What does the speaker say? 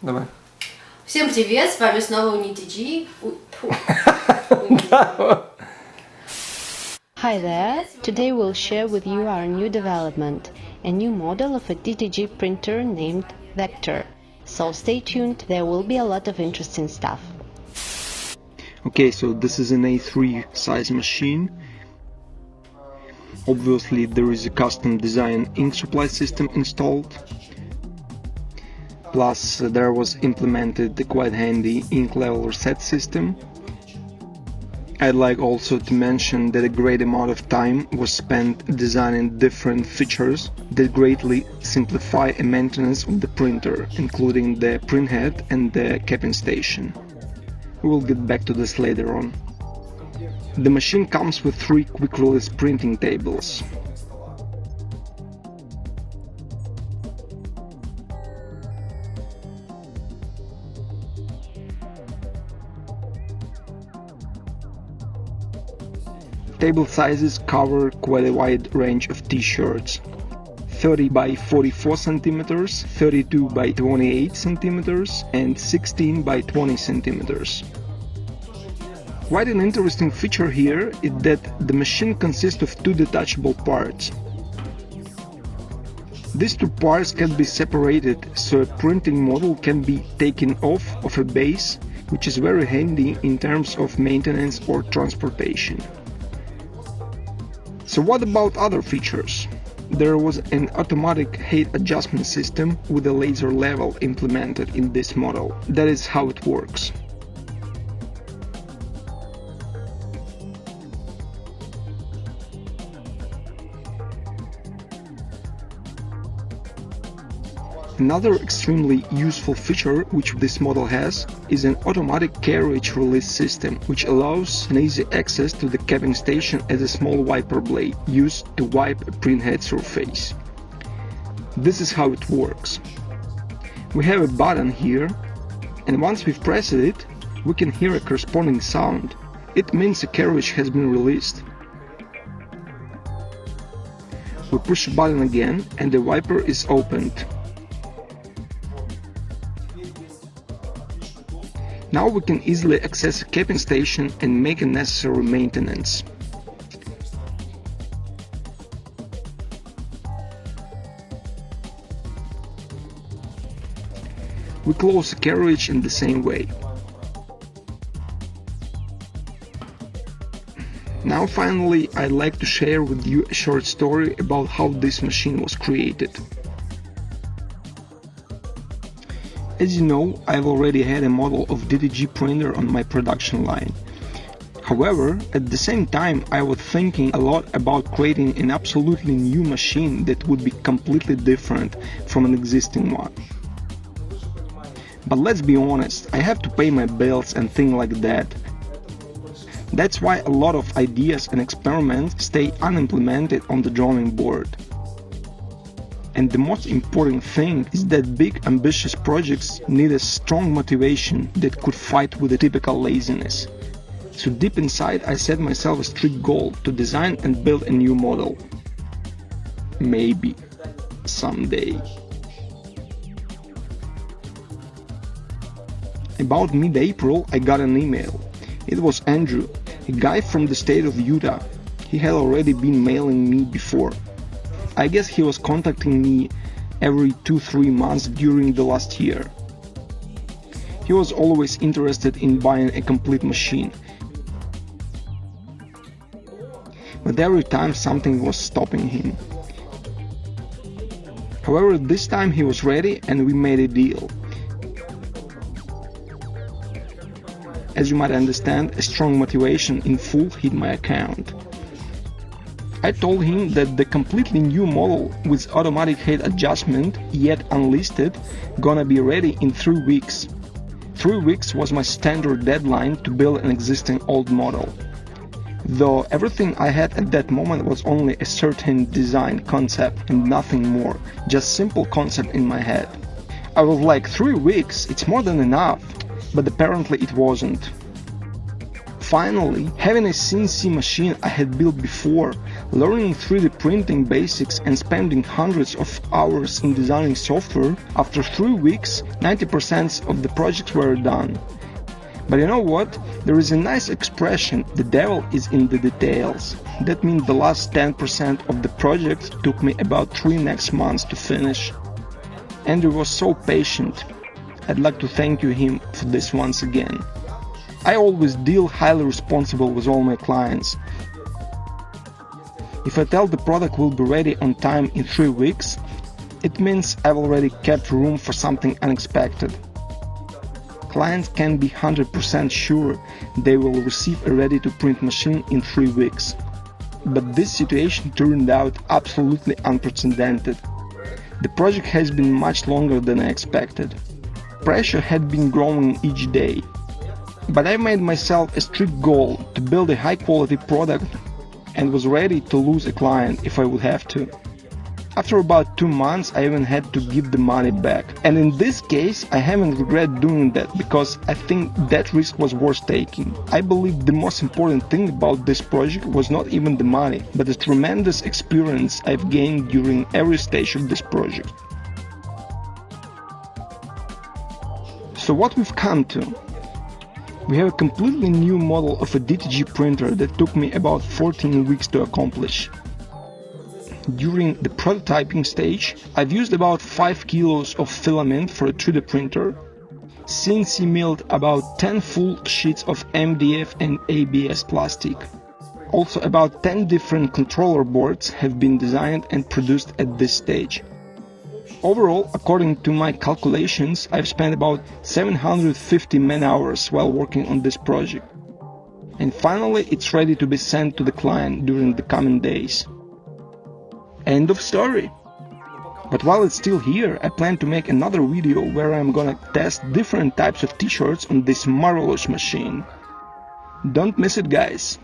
Давай. Всем привет, с вами снова DTG. Hi there, today we'll share with you our new development, a new model of a DTG printer named Vector. So stay tuned, there will be a lot of interesting stuff. Okay, so this is an A3 size machine. Obviously there is a custom design ink supply system installed. Plus there was implemented the quite handy ink level reset system. I'd like also to mention that a great amount of time was spent designing different features that greatly simplify a maintenance of the printer, including the printhead and the capping station. We will get back to this later on. The machine comes with 3 quick release printing tables. Table sizes cover quite a wide range of t-shirts. 30 by 44 centimeters, 32 by 28 centimeters, and 16 by 20 centimeters. Quite an interesting feature here is that the machine consists of 2 detachable parts. These 2 parts can be separated so a printing model can be taken off of a base, which is very handy in terms of maintenance or transportation. So what about other features? There was an automatic height adjustment system with a laser level implemented in this model. That is how it works. Another extremely useful feature which this model has is an automatic carriage release system, which allows an easy access to the capping station as a small wiper blade used to wipe a printhead surface. This is how it works. We have a button here, and once we've pressed it, we can hear a corresponding sound. It means a carriage has been released. We push the button again and the wiper is opened. Now we can easily access a capping station and make a necessary maintenance. We close the carriage in the same way. Now finally, I'd like to share with you a short story about how this machine was created. As you know, I've already had a model of DTG printer on my production line. However, at the same time, I was thinking a lot about creating an absolutely new machine that would be completely different from an existing one. But let's be honest, I have to pay my bills and things like that. That's why a lot of ideas and experiments stay unimplemented on the drawing board. And the most important thing is that big ambitious projects need a strong motivation that could fight with the typical laziness. So deep inside I set myself a strict goal to design and build a new model. Maybe someday. About mid-April I got an email. It was Andrew, a guy from the state of Utah. He had already been mailing me before. I guess he was contacting me every 2-3 months during the last year. He was always interested in buying a complete machine. But every time something was stopping him. However, this time he was ready and we made a deal. As you might understand, a strong motivation in full hit my account. I told him that the completely new model with automatic height adjustment, yet unlisted, gonna be ready in 3 weeks. 3 weeks was my standard deadline to build an existing old model. Though everything I had at that moment was only a certain design concept and nothing more, just simple concept in my head. I was like, 3 weeks, it's more than enough, but apparently it wasn't. Finally, having a CNC machine I had built before Learning 3D printing basics and spending hundreds of hours in designing software, after 3 weeks, 90% of the projects were done. But you know what? There is a nice expression, the devil is in the details. That means the last 10% of the project took me about 3 next months to finish. Andrew was so patient. I'd like to thank him for this once again. I always deal highly responsible with all my clients. If I tell the product will be ready on time in 3 weeks, it means I've already kept room for something unexpected. Clients can be 100% sure they will receive a ready-to-print machine in 3 weeks. But this situation turned out absolutely unprecedented. The project has been much longer than I expected. Pressure had been growing each day. But I made myself a strict goal to build a high-quality product and was ready to lose a client if I would have to. After about 2 months, I even had to give the money back. And in this case, I haven't regret doing that because I think that risk was worth taking. I believe the most important thing about this project was not even the money, but the tremendous experience I've gained during every stage of this project. So what we've come to? We have a completely new model of a DTG printer that took me about 14 weeks to accomplish. During the prototyping stage, I've used about 5 kilos of filament for a 3D printer, CNC milled about 10 full sheets of MDF and ABS plastic. Also about 10 different controller boards have been designed and produced at this stage. Overall, according to my calculations, I've spent about 750 man-hours while working on this project. And finally, it's ready to be sent to the client during the coming days. End of story. But while it's still here, I plan to make another video where I'm gonna test different types of t-shirts on this marvelous machine. Don't miss it, guys!